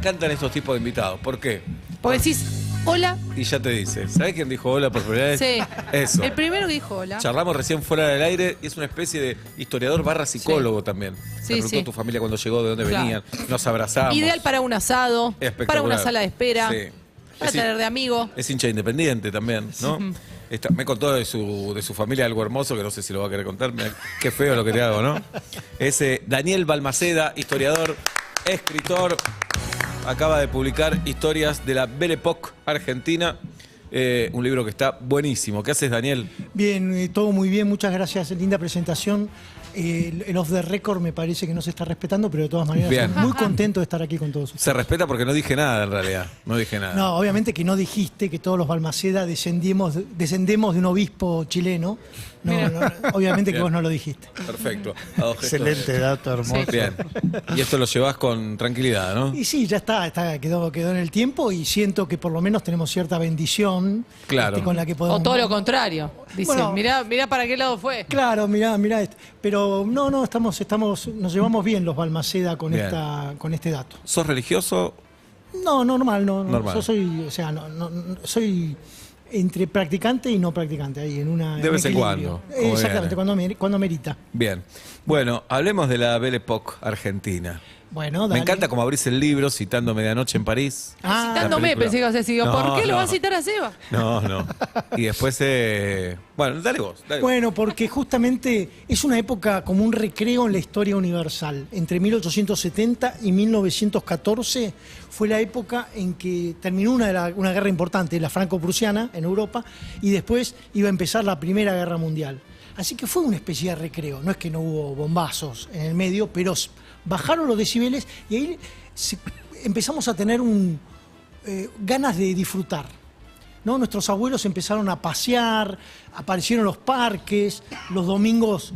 Encantan estos tipos de invitados. ¿Por qué? Porque decís, hola. Y ya te dice. ¿Sabés quién dijo hola por primera vez? Sí. Eso. El primero que dijo hola. Charlamos recién fuera del aire y es una especie de historiador barra psicólogo también. Sí, Me preguntó sí. tu familia cuando llegó, de dónde Claro. venían. Nos abrazamos. Ideal para un asado, Espectacular. para una sala de espera, Sí. para tener de amigo. Es hincha independiente también, ¿no? Me contó de su familia algo hermoso que no sé si lo va a querer contar. Mirá, qué feo lo que te hago, ¿no? Es Daniel Balmaceda, historiador, escritor. Acaba de publicar Historias de la Belle Époque Argentina. Un libro que está buenísimo. ¿Qué haces, Daniel? Bien, todo muy bien, muchas gracias, linda presentación. El off the record me parece que no se está respetando, pero de todas maneras Bien. estoy muy contento de estar aquí con todos ustedes. Se respeta porque no dije nada en realidad. No dije nada. No, obviamente que no dijiste que todos los Balmaceda descendemos de un obispo chileno. No, obviamente que Bien. vos no lo dijiste. Perfecto. Excelente dato, hermoso. Sí. Bien. Y esto lo llevas con tranquilidad, ¿no? Y sí, ya quedó en el tiempo y siento que por lo menos tenemos cierta bendición Claro. con la que podemos... O todo lo contrario. Dice, Bueno, mirá para qué lado fue. Claro, mirá esto. Pero no, nos llevamos bien los Balmaceda con Bien. con este dato. ¿Sos religioso? No, normal, no. Normal. Yo soy, soy entre practicante y no practicante, ahí en una. De vez en equilibrio. cuando, como Exactamente, viene. cuando merita. Bien. Bueno, hablemos de la Belle Époque Argentina. Bueno, Me dale. encanta como abrís el libro citando Medianoche en París. Citándome, la película. pensé que ibas a decir, No, ¿por qué lo no. va a citar a Seba? No. Y después, bueno, dale vos. Bueno, porque justamente es una época como un recreo en la historia universal. Entre 1870 y 1914 fue la época en que terminó una guerra importante, la franco-prusiana en Europa, y después iba a empezar la Primera Guerra Mundial. Así que fue una especie de recreo. No es que no hubo bombazos en el medio, pero bajaron los decibeles y ahí empezamos a tener ganas de disfrutar, ¿no? Nuestros abuelos empezaron a pasear, aparecieron los parques, los domingos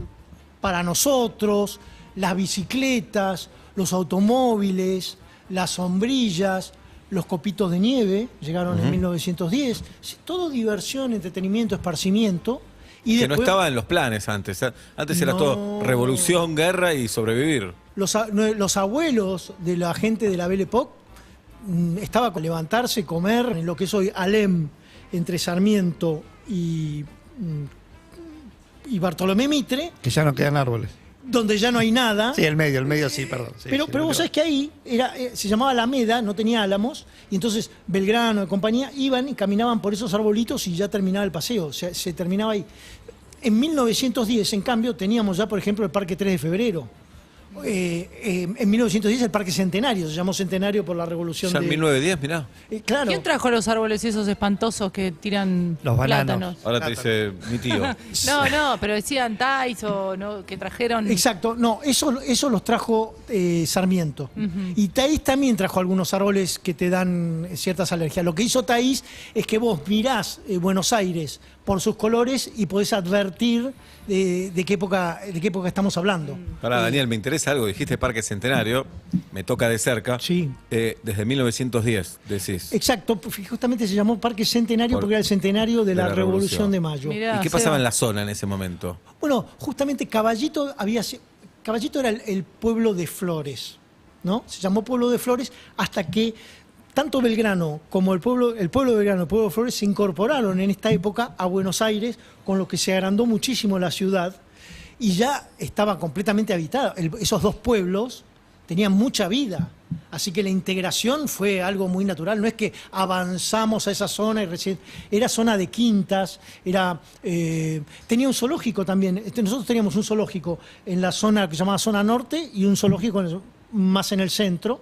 para nosotros, las bicicletas, los automóviles, las sombrillas, los copitos de nieve, llegaron en 1910. Todo diversión, entretenimiento, esparcimiento. Y Que no después, estaba en los planes antes. Antes era No. todo revolución, guerra y sobrevivir. los abuelos de la gente de la Belle Époque estaba con levantarse, comer en lo que es hoy Alem, entre Sarmiento y Bartolomé Mitre, Que ya no quedan árboles. donde ya no hay nada. Sí, el medio sí, perdón. Sí, Pero vos sabés que ahí se llamaba Alameda, no tenía álamos, y entonces Belgrano y compañía iban y caminaban por esos arbolitos y ya terminaba el paseo, se terminaba ahí. En 1910, en cambio, teníamos ya, por ejemplo, el Parque 3 de Febrero. En 1910 el Parque Centenario, se llamó Centenario por la Revolución Ya en 1910, mirá. claro. ¿Quién trajo los árboles esos espantosos que tiran Los bananos. plátanos? Ahora te dice mi tío. No, pero decían Tais o no, que trajeron. Exacto, no, eso los trajo Sarmiento. Y Taís también trajo algunos árboles que te dan ciertas alergias. Lo que hizo Taís es que vos mirás Buenos Aires por sus colores y podés advertir de qué época estamos hablando. Pará, Daniel, me interesa algo. Dijiste Parque Centenario, me toca de cerca. Sí. Desde 1910, decís. Exacto, justamente se llamó Parque Centenario porque era el centenario de la Revolución de Mayo. Mirá, ¿Y qué Seba. pasaba en la zona en ese momento? Bueno, justamente Caballito era el pueblo de Flores, ¿no? Se llamó pueblo de Flores hasta que tanto Belgrano como el pueblo de Belgrano y el pueblo de Flores se incorporaron en esta época a Buenos Aires, con lo que se agrandó muchísimo la ciudad y ya estaba completamente habitada. Esos dos pueblos tenían mucha vida, así que la integración fue algo muy natural. No es que avanzamos a esa zona y recién era zona de quintas, tenía un zoológico también. Nosotros teníamos un zoológico en la zona que se llamaba zona norte y un zoológico más en el centro.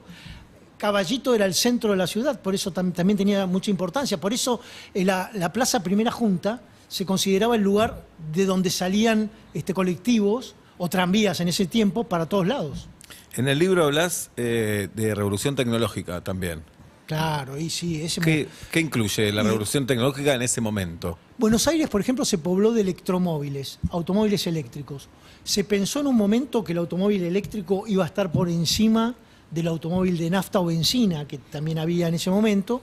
Caballito era el centro de la ciudad, por eso también tenía mucha importancia. Por eso la Plaza Primera Junta se consideraba el lugar de donde salían colectivos o tranvías en ese tiempo para todos lados. En el libro hablas de revolución tecnológica también. Claro, y sí. ¿Qué incluye la revolución tecnológica en ese momento? Buenos Aires, por ejemplo, se pobló de electromóviles, automóviles eléctricos. Se pensó en un momento que el automóvil eléctrico iba a estar por encima del automóvil de nafta o benzina, que también había en ese momento,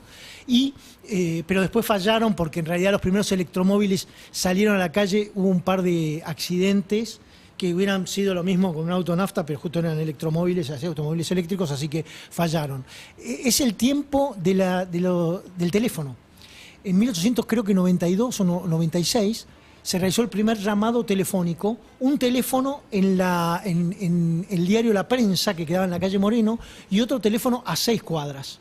pero después fallaron porque en realidad los primeros electromóviles salieron a la calle, hubo un par de accidentes que hubieran sido lo mismo con un auto nafta, pero justo eran electromóviles, así, automóviles eléctricos, así que fallaron. Es el tiempo del teléfono. En 1800, creo que 92 o 96, se realizó el primer llamado telefónico, un teléfono en el diario La Prensa, que quedaba en la calle Moreno, y otro teléfono a 6 cuadras.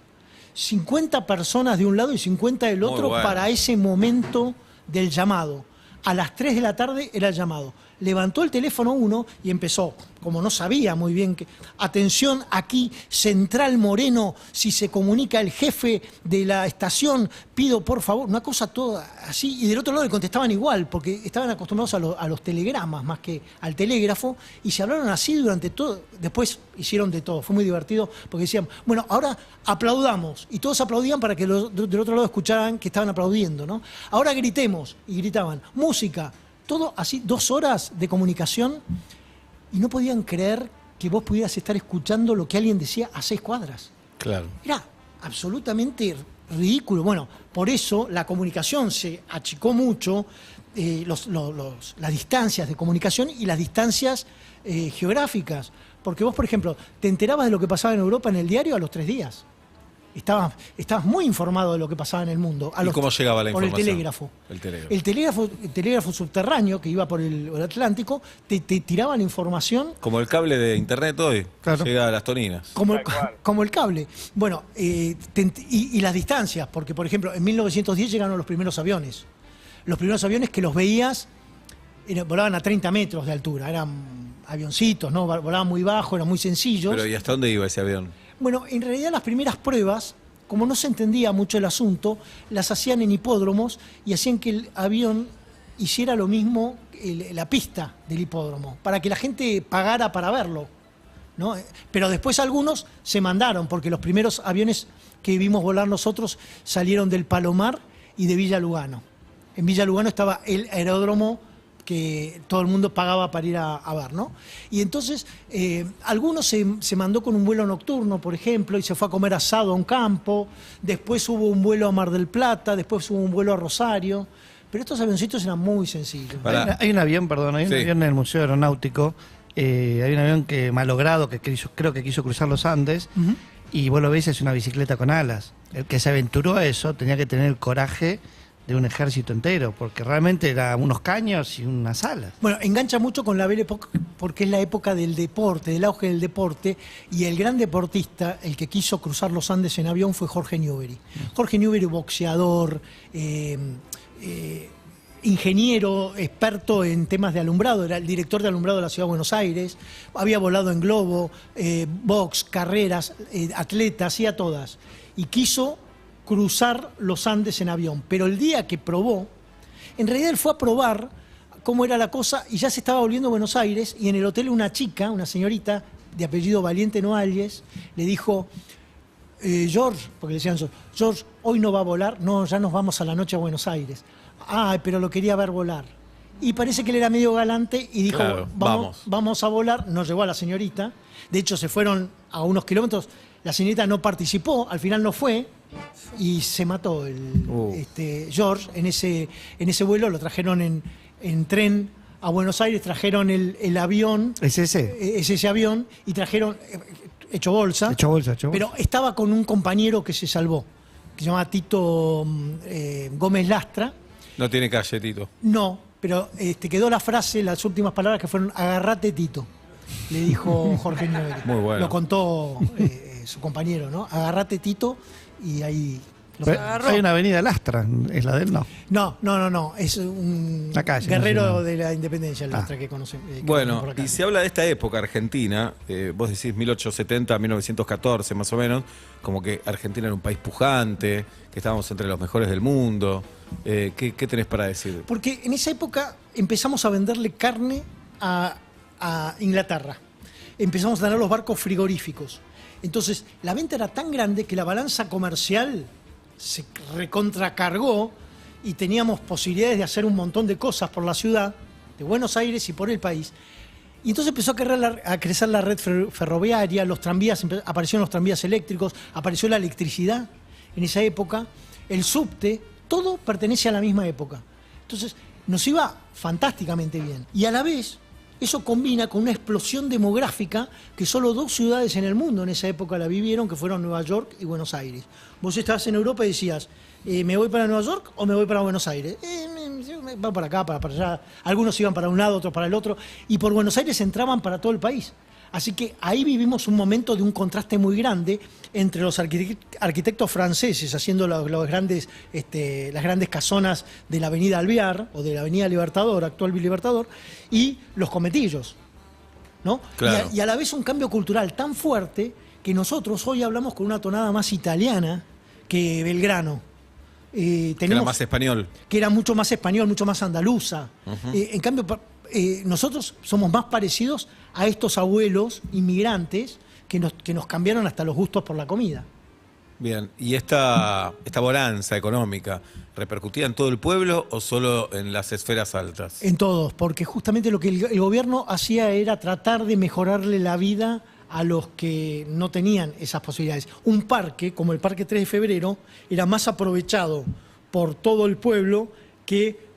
50 personas de un lado y 50 del otro para ese momento del llamado. A las 3 de la tarde era el llamado. Levantó el teléfono uno y empezó, como no sabía muy bien que... Atención, aquí, Central Moreno, si se comunica el jefe de la estación, pido por favor, una cosa toda así. Y del otro lado le contestaban igual, porque estaban acostumbrados a los telegramas más que al telégrafo, y se hablaron así durante todo. Después hicieron de todo, fue muy divertido, porque decían, bueno, ahora aplaudamos. Y todos aplaudían para que del otro lado escucharan que estaban aplaudiendo, ¿no? Ahora gritemos, y gritaban, música. Todo así, 2 horas de comunicación, y no podían creer que vos pudieras estar escuchando lo que alguien decía a 6 cuadras. Claro. Era absolutamente ridículo. Bueno, por eso la comunicación se achicó mucho, las distancias de comunicación y las distancias geográficas. Porque vos, por ejemplo, te enterabas de lo que pasaba en Europa en el diario a los 3 días. Estabas muy informado de lo que pasaba en el mundo. ¿Y cómo llegaba la información? Por el telégrafo. El telégrafo subterráneo que iba por el Atlántico, te tiraban información. Como el cable de internet hoy, claro. Llega a las toninas. Como el cable. Bueno, y las distancias, porque por ejemplo, en 1910 llegaron los primeros aviones. Los primeros aviones que los veías, volaban a 30 metros de altura, eran avioncitos, ¿no? Volaban muy bajo, eran muy sencillos. Pero ¿y hasta dónde iba ese avión? Bueno, en realidad las primeras pruebas, como no se entendía mucho el asunto, las hacían en hipódromos y hacían que el avión hiciera lo mismo, la pista del hipódromo, para que la gente pagara para verlo, ¿no? Pero después algunos se mandaron, porque los primeros aviones que vimos volar nosotros salieron del Palomar y de Villa Lugano. En Villa Lugano estaba el aeródromo que todo el mundo pagaba para ir a ver, ¿no? Y entonces, algunos se mandó con un vuelo nocturno, por ejemplo, y se fue a comer asado a un campo, después hubo un vuelo a Mar del Plata, después hubo un vuelo a Rosario, pero estos avioncitos eran muy sencillos. Hay un avión, perdón, hay un avión en el Museo Aeronáutico, hay un avión malogrado que creo que quiso cruzar los Andes, y vos lo ves, es una bicicleta con alas. El que se aventuró a eso tenía que tener el coraje de un ejército entero, porque realmente eran unos caños y unas alas. Bueno, engancha mucho con la Belle Époque porque es la época del deporte, del auge del deporte, y el gran deportista, el que quiso cruzar los Andes en avión, fue Jorge Newbery. Jorge Newbery, boxeador, ingeniero, experto en temas de alumbrado, era el director de alumbrado de la Ciudad de Buenos Aires, había volado en globo, box, carreras, atleta, hacía todas, y quiso cruzar los Andes en avión. Pero el día que probó, en realidad él fue a probar cómo era la cosa y ya se estaba volviendo a Buenos Aires, y en el hotel una chica, una señorita de apellido Valiente Noalles, le dijo, George, porque le decían George, hoy no va a volar, no, ya nos vamos a la noche a Buenos Aires. Ah, pero lo quería ver volar. Y parece que él era medio galante y dijo, claro, vamos a volar. Nos llevó a la señorita. De hecho, se fueron a unos kilómetros. La señorita no participó, al final no fue, y se mató George en ese vuelo. Lo trajeron en tren a Buenos Aires, trajeron el avión. ¿Es ese? Es ese avión, y trajeron, hecho bolsa. Pero estaba con un compañero que se salvó, que se llama Tito Gómez Lastra. No tiene calle, Tito. No, pero quedó la frase, las últimas palabras que fueron, agarrate, Tito, le dijo Jorge Newbery. Muy bueno. Lo contó su compañero, ¿no? Agarrate, Tito, y ahí los agarró. Hay una avenida Lastra, ¿es la de él? No, es un guerrero de la independencia, el Lastra, que conocemos. Bueno, y se habla de esta época argentina, vos decís 1870, 1914 más o menos, como que Argentina era un país pujante, que estábamos entre los mejores del mundo. ¿Qué tenés para decir? Porque en esa época empezamos a venderle carne a Inglaterra. Empezamos a tener los barcos frigoríficos. Entonces, la venta era tan grande que la balanza comercial se recontracargó y teníamos posibilidades de hacer un montón de cosas por la ciudad de Buenos Aires y por el país. Y entonces empezó a crecer la red ferroviaria, los tranvías, aparecieron los tranvías eléctricos, apareció la electricidad en esa época, el subte, todo pertenece a la misma época. Entonces, nos iba fantásticamente bien. Y a la vez, eso combina con una explosión demográfica que solo 2 ciudades en el mundo en esa época la vivieron, que fueron Nueva York y Buenos Aires. Vos estabas en Europa y decías, ¿me voy para Nueva York o me voy para Buenos Aires? Van para acá, para allá. Algunos iban para un lado, otros para el otro. Y por Buenos Aires entraban para todo el país. Así que ahí vivimos un momento de un contraste muy grande entre los arquitectos franceses haciendo las grandes casonas de la Avenida Alvear o de la Avenida Libertador, actual Libertador, y los cometillos, ¿no? Claro. Y a la vez un cambio cultural tan fuerte que nosotros hoy hablamos con una tonada más italiana que Belgrano. Que era más español. Que era mucho más español, mucho más andaluza. En cambio, nosotros somos más parecidos a estos abuelos inmigrantes que nos cambiaron hasta los gustos por la comida. Bien, ¿y esta bonanza económica repercutía en todo el pueblo o solo en las esferas altas? En todos, porque justamente lo que el gobierno hacía era tratar de mejorarle la vida a los que no tenían esas posibilidades. Un parque, como el Parque 3 de Febrero, era más aprovechado por todo el pueblo que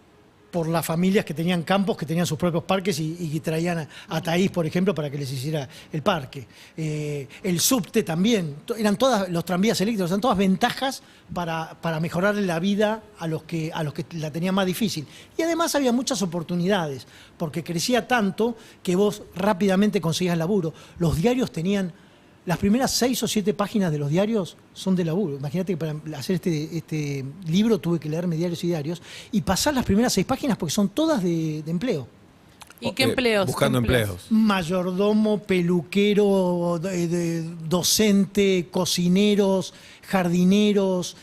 por las familias que tenían campos, que tenían sus propios parques y traían a Taís, por ejemplo, para que les hiciera el parque. El subte también, eran todas, los tranvías eléctricos, eran todas ventajas para mejorarle la vida a los que la tenían más difícil. Y además había muchas oportunidades, porque crecía tanto que vos rápidamente conseguías laburo. Los diarios tenían... Las primeras 6 o 7 páginas de los diarios son de laburo. Imagínate que para hacer este libro tuve que leerme diarios y diarios y pasar las primeras 6 páginas porque son todas de empleo. ¿Y qué empleos? Buscando empleos. Mayordomo, peluquero, docente, cocineros, jardineros,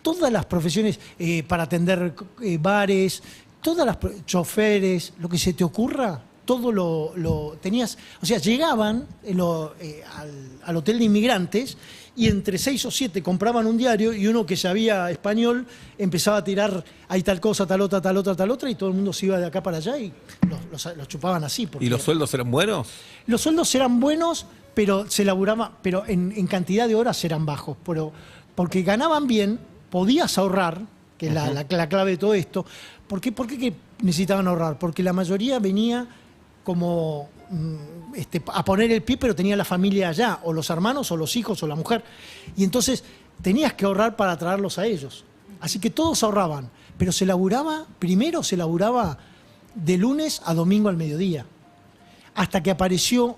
todas las profesiones para atender bares, todas las choferes, lo que se te ocurra. Todo lo tenías, o sea, llegaban al hotel de inmigrantes y entre 6 o 7 compraban un diario y uno que sabía español empezaba a tirar, hay tal cosa, tal otra, tal otra, tal otra, y todo el mundo se iba de acá para allá y los chupaban así. ¿Y los sueldos eran buenos? Los sueldos eran buenos, pero se laburaba, pero en cantidad de horas eran bajos, porque ganaban bien, podías ahorrar, que es la clave de todo esto. ¿Por qué que necesitaban ahorrar? Porque la mayoría venía como a poner el pie, pero tenía la familia allá, o los hermanos, o los hijos, o la mujer. Y entonces tenías que ahorrar para traerlos a ellos. Así que todos ahorraban, pero primero se laburaba de lunes a domingo al mediodía. Hasta que apareció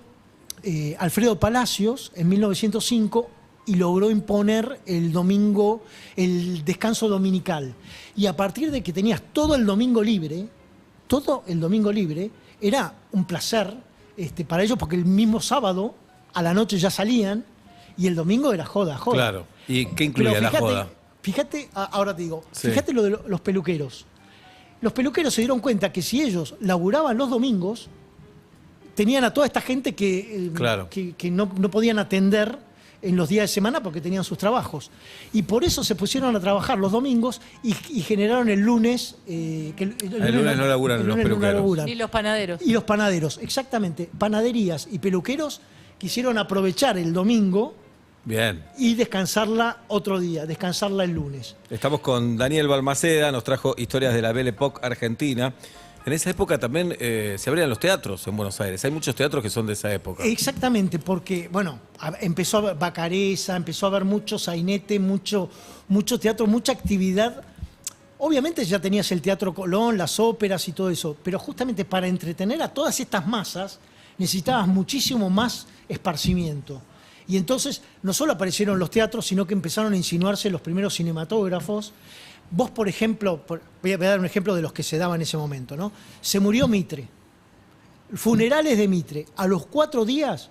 Alfredo Palacios en 1905 y logró imponer el domingo, el descanso dominical. Y a partir de que tenías todo el domingo libre, era un placer para ellos porque el mismo sábado a la noche ya salían y el domingo era joda. Claro. ¿Y qué incluía la joda? Fíjate, ahora te digo, Sí. Fíjate lo de los peluqueros. Los peluqueros se dieron cuenta que si ellos laburaban los domingos, tenían a toda esta gente que no podían atender en los días de semana porque tenían sus trabajos. Y por eso se pusieron a trabajar los domingos y generaron el lunes... el lunes no laburan los peluqueros. Y los panaderos. Y los panaderos, exactamente. Panaderías y peluqueros quisieron aprovechar el domingo Bien. y descansarla otro día, descansarla el lunes. Estamos con Daniel Balmaceda, nos trajo historias de la Belle Époque argentina. En esa época también se abrían los teatros en Buenos Aires. Hay muchos teatros que son de esa época. Exactamente, porque, bueno, empezó a haber Bacareza, empezó a haber mucho sainete, mucho teatro, mucha actividad. Obviamente ya tenías el Teatro Colón, las óperas y todo eso, pero justamente para entretener a todas estas masas necesitabas muchísimo más esparcimiento. Y entonces no solo aparecieron los teatros, sino que empezaron a insinuarse los primeros cinematógrafos. Vos, por ejemplo, voy a dar un ejemplo de los que se daban en ese momento, ¿no? Se murió Mitre. Funerales de Mitre. A los 4 días,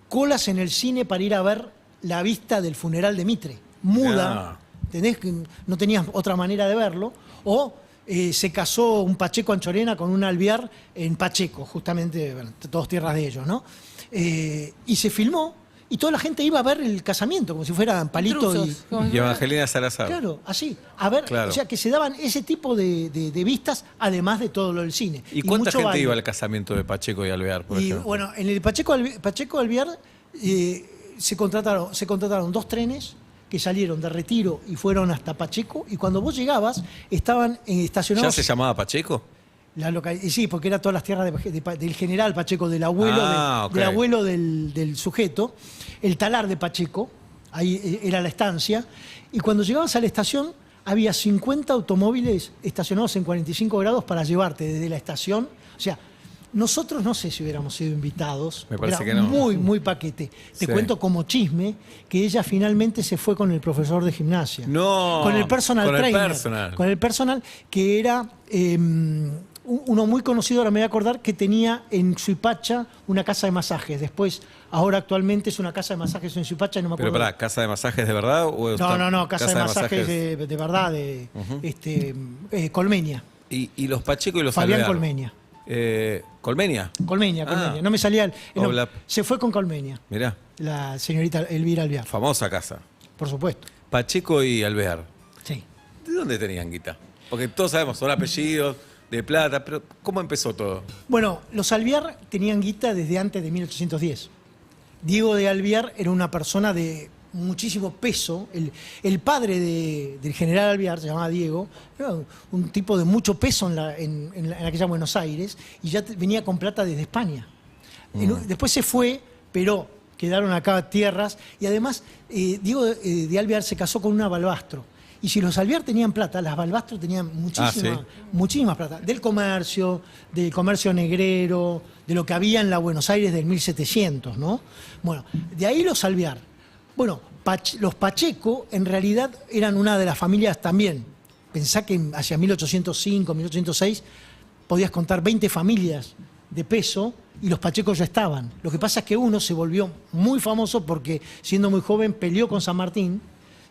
colas en el cine para ir a ver la vista del funeral de Mitre. Muda, ¿entendés? No tenías otra manera de verlo. O se casó un Pacheco Anchorena con un Alvear en Pacheco, justamente, bueno, todas tierras de ellos, ¿no? Y se filmó. Y toda la gente iba a ver el casamiento, como si fueran Palito y Evangelina Salazar. Claro, así. A ver, Claro. o sea, que se daban ese tipo de vistas, además de todo lo del cine. ¿Y cuánta mucho gente baile. iba al casamiento de Pacheco y Alvear, por Y ejemplo? bueno, en el Pacheco Alvear se contrataron 2 trenes que salieron de Retiro y fueron hasta Pacheco, y cuando vos llegabas, estaban ¿Ya estacionados... se llamaba Pacheco? Y sí, porque era todas las tierras del general Pacheco, del abuelo, Ok. del abuelo del sujeto. El talar de Pacheco, ahí era la estancia. Y cuando llegabas a la estación, había 50 automóviles estacionados en 45 grados para llevarte desde la estación. O sea, nosotros no sé si hubiéramos sido invitados. Me parece era que no. muy, muy paquete. Te Sí. cuento como chisme que ella finalmente se fue con el profesor de gimnasia. No, Con el personal con el trainer. personal. Con el personal que era uno muy conocido, ahora me voy a acordar, que tenía en Suipacha una casa de masajes. Después, ahora actualmente es una casa de masajes en Suipacha, no me Pero acuerdo. pará, ¿casa de masajes de verdad? No, casa de masajes de verdad, Colmeña. Y los Pacheco y los Fabián Alvear. Colmeña. ¿Colmeña? Colmeña. Ah. No me salía no, Hola. se fue con Colmeña, Mirá, la señorita Elvira Alvear, famosa casa. por supuesto. Pacheco y Alvear. Sí. ¿De dónde tenían guita? Porque todos sabemos, son apellidos, de plata, pero ¿cómo empezó todo? Bueno, los Alvear tenían guita desde antes de 1810. Diego de Alvear era una persona de muchísimo peso. El padre del general Alvear, se llamaba Diego, era un tipo de mucho peso en aquella Buenos Aires y ya venía con plata desde España. Después se fue, pero quedaron acá tierras y además Diego de Alvear se casó con una Balbastro. Y si los Alvear tenían plata, las Balbastro tenían muchísima plata. Del comercio negrero, de lo que había en la Buenos Aires del 1700, ¿no? Bueno, de ahí los Alvear. Bueno, los Pacheco en realidad eran una de las familias también. Pensá que hacia 1805, 1806 podías contar 20 familias de peso y los Pachecos ya estaban. Lo que pasa es que uno se volvió muy famoso porque siendo muy joven peleó con San Martín.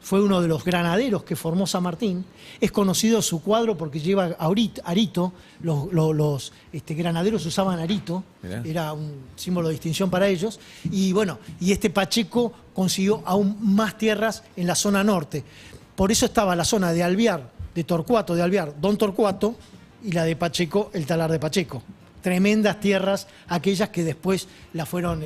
Fue uno de los granaderos que formó San Martín. Es conocido su cuadro porque lleva arito. Los granaderos usaban arito. Mirá. Era un símbolo de distinción para ellos. Y bueno, y este Pacheco consiguió aún más tierras en la zona norte. Por eso estaba la zona de Alvear, de Torcuato, de Alvear, Don Torcuato, y la de Pacheco, el talar de Pacheco. Tremendas tierras, aquellas que después las fueron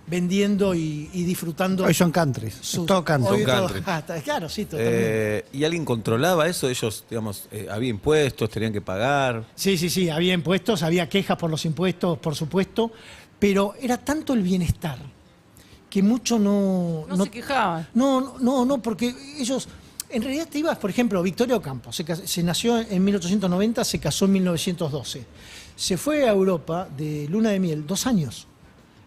vendiendo y disfrutando. Hoy son countries, es todo country. Hoy todo- Country. claro, sí, totalmente. ¿Y alguien controlaba eso? Ellos, digamos, había impuestos, tenían que pagar. Sí, había impuestos, había quejas por los impuestos, por supuesto, pero era tanto el bienestar que mucho No se quejaban. No, porque ellos, en realidad te ibas, por ejemplo, Victoria Ocampo, se nació en 1890, se casó en 1912. Se fue a Europa de luna de miel, 2 años.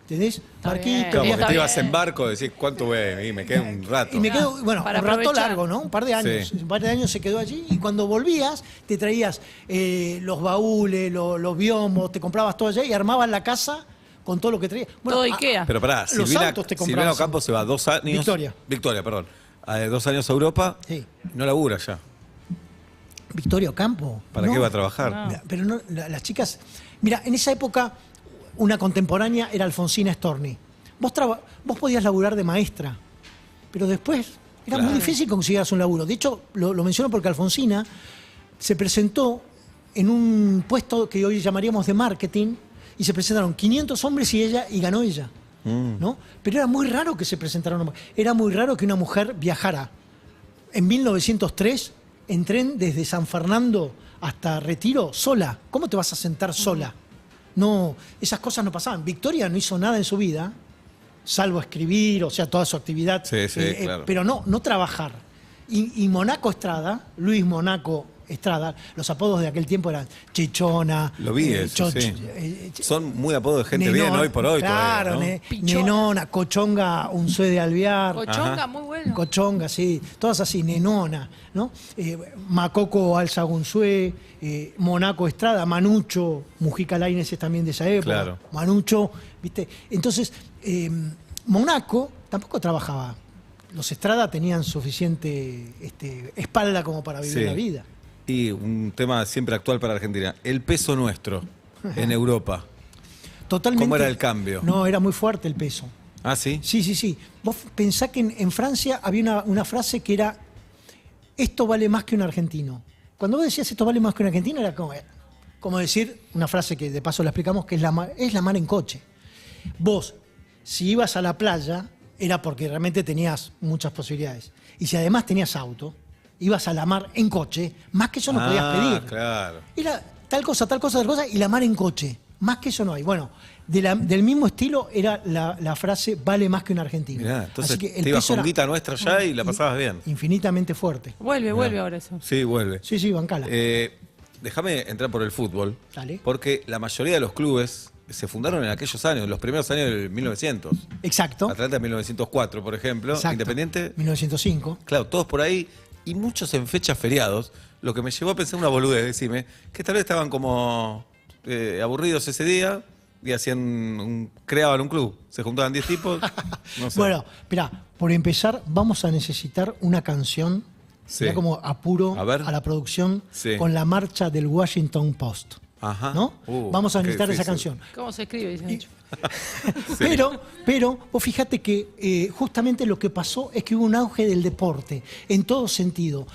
¿Entendés? Barquito, bien. Claro, viaje. porque te ibas bien. en barco, decís, ¿cuánto voy? Y me quedo un rato. Y me quedo, bueno, Para un rato aprovechar. largo, ¿no? Un par de años. Sí. Un par de años se quedó allí y cuando volvías te traías los baúles, los biombos, te comprabas todo allá y armabas la casa con todo lo que traías. Todo Ikea. Pero pará, Los Silvina, autos te Silvina comprabas. Ocampo se va 2 años. Victoria, perdón. A 2 años a Europa. Sí. No labura ya. Victoria Ocampo. ¿Para No. qué va a trabajar? No. Mira, pero no, las chicas. Mira, en esa época, una contemporánea era Alfonsina Storni. Vos podías laburar de maestra, pero después era Claro. muy difícil que consiguieras un laburo. De hecho, lo menciono porque Alfonsina se presentó en un puesto que hoy llamaríamos de marketing y se presentaron 500 hombres y ganó ella. ¿No? Pero era muy raro que se presentara una mujer. Era muy raro que una mujer viajara en 1903 en tren desde San Fernando hasta Retiro sola. ¿Cómo te vas a sentar sola? No, esas cosas no pasaban. Victoria no hizo nada en su vida, salvo escribir, o sea, toda su actividad. Sí, claro. Pero no trabajar. Y Monaco Estrada, Luis Monaco Estrada, los apodos de aquel tiempo eran Chichona. Lo vi eso, sí. Son muy apodos de gente Nenona, bien hoy por hoy. Claro, todavía, ¿no? Pichona. Nenona, Cochonga, Unzué de Alvear. Cochonga, Ajá. muy bueno. Cochonga, sí, todas así, Nenona, ¿no? Macoco Alzagunzué, Monaco Estrada, Manucho, Mujica Lainez es también de esa época. Claro. Manucho, ¿viste? Entonces, Monaco tampoco trabajaba. Los Estrada tenían suficiente espalda como para vivir Sí. la vida. Y un tema siempre actual para Argentina. El peso nuestro en Europa. Totalmente. ¿Cómo era el cambio? No, era muy fuerte el peso. ¿Ah, sí? Sí. Vos pensá que en Francia había una frase que era: esto vale más que un argentino. Cuando vos decías esto vale más que un argentino, era como decir una frase que de paso la explicamos, que es la mar en coche. Vos, si ibas a la playa, era porque realmente tenías muchas posibilidades. Y si además tenías auto, ibas a la mar en coche, más que eso no podías pedir. Claro. Era tal cosa, y la mar en coche. Más que eso no hay. Bueno, del mismo estilo era la frase vale más que un argentino. Mirá, entonces Así que el te ibas peso con era guita nuestra ya y la pasabas bien. infinitamente fuerte. Vuelve ahora eso. Sí, vuelve. Sí, bancala. Déjame entrar por el fútbol. Dale. Porque la mayoría de los clubes se fundaron en aquellos años, los primeros años del 1900. Exacto. Atlanta en 1904, por ejemplo. Exacto. Independiente. 1905. Claro, todos por ahí. Y muchos en fechas feriados. Lo que me llevó a pensar una boludez, decime, que tal vez estaban como aburridos ese día y creaban un club. Se juntaban 10 tipos. No sé. Bueno, espera, por empezar, vamos a necesitar una canción. Sí. Ya como apuro A ver. a la producción Sí. con la marcha del Washington Post. Ajá. ¿No? Vamos a qué necesitar esa difícil. canción. ¿Cómo se escribe? Dice Nacho. Pero vos fíjate que justamente lo que pasó es que hubo un auge del deporte en todo sentido.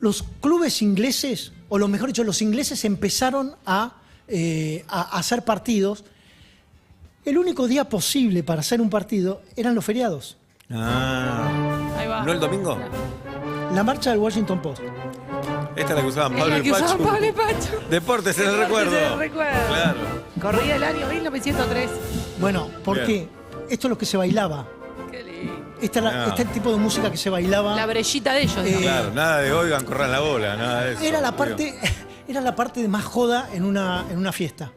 Los clubes ingleses, o lo mejor dicho, los ingleses empezaron a hacer partidos. El único día posible para hacer un partido eran los feriados. Ahí va. ¿No el domingo? La marcha del Washington Post. Esta es la que usaban Es Pablo la y que usaba Pachu. Pablo y Pachu. Deportes en el recuerdo. En el recuerdo. Claro. Corría el año 1903. Bueno, ¿por qué? Esto es lo que se bailaba. Qué lindo. Este No. es el tipo de música que se bailaba. La brellita de ellos. digamos. Claro, nada de oigan, corran la bola, nada de eso. Era la parte de más joda en una fiesta,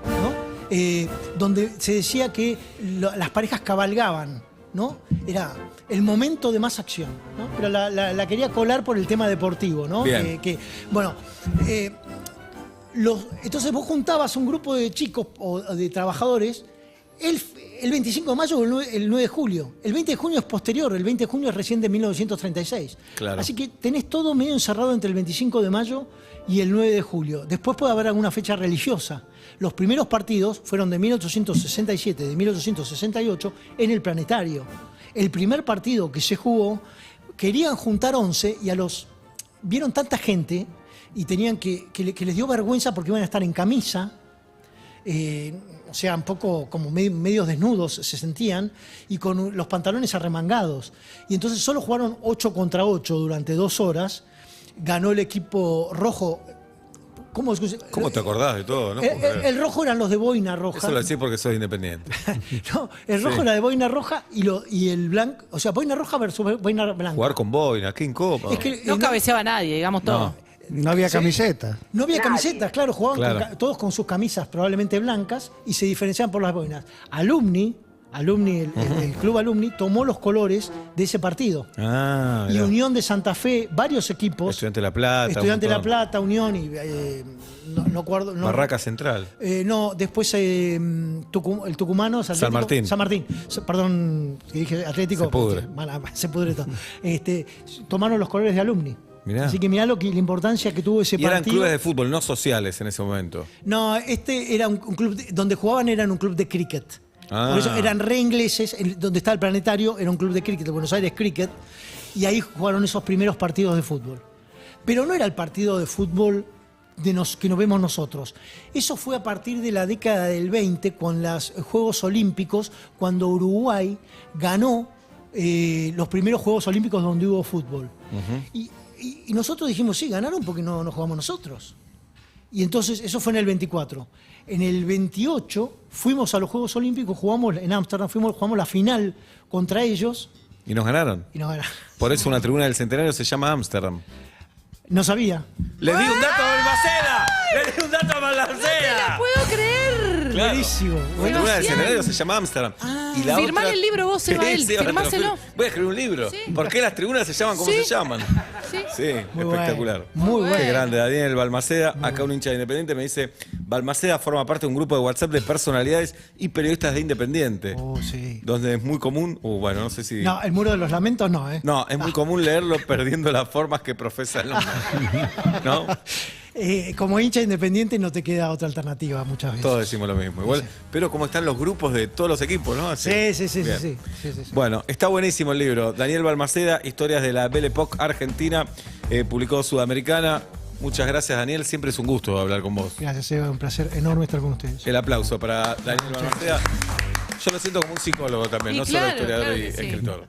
¿no? Donde se decía que las parejas cabalgaban, ¿no? Era el momento de más acción, ¿no? Pero la quería colar por el tema deportivo, ¿no? Bien. Entonces vos juntabas un grupo de chicos o de trabajadores el 25 de mayo o el 9 de julio. El 20 de junio es posterior, el 20 de junio es recién de 1936. Claro. Así que tenés todo medio encerrado entre el 25 de mayo y el 9 de julio. Después puede haber alguna fecha religiosa. Los primeros partidos fueron de 1867, de 1868, en el Planetario. El primer partido que se jugó, querían juntar 11 y vieron tanta gente y tenían que les dio vergüenza porque iban a estar en camisa, o sea, un poco como medios desnudos se sentían, y con los pantalones arremangados. Y entonces solo jugaron 8 contra 8 durante 2 horas. Ganó el equipo rojo. ¿Cómo te acordás de todo? No puedo creer. el rojo eran los de boina roja. Eso lo decís porque soy independiente. No, el rojo era de boina roja y el blanco, o sea, boina roja versus boina blanca. Jugar con boina, ¿qué incopa? Es que, No cabeceaba nadie, digamos todo. No había camiseta. no había camisetas, claro, jugaban Claro. todos con sus camisas probablemente blancas y se diferenciaban por las boinas. Alumni, el club Alumni tomó los colores de ese partido. Ah, Y mirá. Unión de Santa Fe, varios equipos. Estudiante de La Plata. Estudiante de un La montón. Plata, Unión y no acuerdo. No, Barraca Central. no, después el tucumano, San Martín. Perdón, que dije Atlético. Se pudre. Se pudre todo. Tomaron los colores de Alumni. Mirá. Así que mirá la importancia que tuvo ese Y eran partido. clubes de fútbol, no sociales en ese momento. No, era un club donde jugaban eran un club de cricket. Ah. Por eso eran re ingleses, donde está el Planetario, era un club de cricket, el Buenos Aires Cricket, y ahí jugaron esos primeros partidos de fútbol. Pero no era el partido de fútbol que nos vemos nosotros. Eso fue a partir de la década del 20, con los Juegos Olímpicos, cuando Uruguay ganó los primeros Juegos Olímpicos donde hubo fútbol. Y nosotros dijimos, sí, ganaron porque no jugamos nosotros. Y entonces, eso fue en el 24. En el 28 fuimos a los Juegos Olímpicos, jugamos en Ámsterdam, jugamos la final contra ellos Y nos ganaron. y nos ganaron. Por eso una tribuna del Centenario se llama Ámsterdam. No sabía. ¡Le di un dato a Balmaceda! ¡Le di un dato a Balmaceda! ¡No puedo creer! Claro. Buenísimo. La tribuna del Emoción. Centenario se llama Ámsterdam. Y la Firmá otra- el libro vos, Sebael, Sí, ahora te lo firmáselo. firmo. Voy a escribir un libro. Sí. ¿Por qué las tribunas se llaman como Sí. se llaman? Sí. Sí, Muy espectacular. bueno, muy Qué bueno. grande, Daniel Balmaceda. Acá un hincha de Independiente me dice, Balmaceda forma parte de un grupo de WhatsApp de personalidades y periodistas de Independiente. Oh, sí. Donde es muy común, bueno, no sé si... No, el muro de los lamentos no, ¿eh? No, es muy común leerlo perdiendo las formas que profesa el nombre. ¿No? Como hincha independiente no te queda otra alternativa muchas veces. Todos decimos lo mismo. Igual, pero como están los grupos de todos los equipos, ¿no? Así. Sí. Bien. Sí. Bueno, está buenísimo el libro. Daniel Balmaceda, Historias de la Belle Époque Argentina, publicó Sudamericana. Muchas gracias, Daniel. Siempre es un gusto hablar con vos. Gracias, Eva. Un placer enorme estar con ustedes. El aplauso para Daniel Balmaceda. Yo lo siento como un psicólogo también, Y no claro, solo historiador claro y que sí. escritor.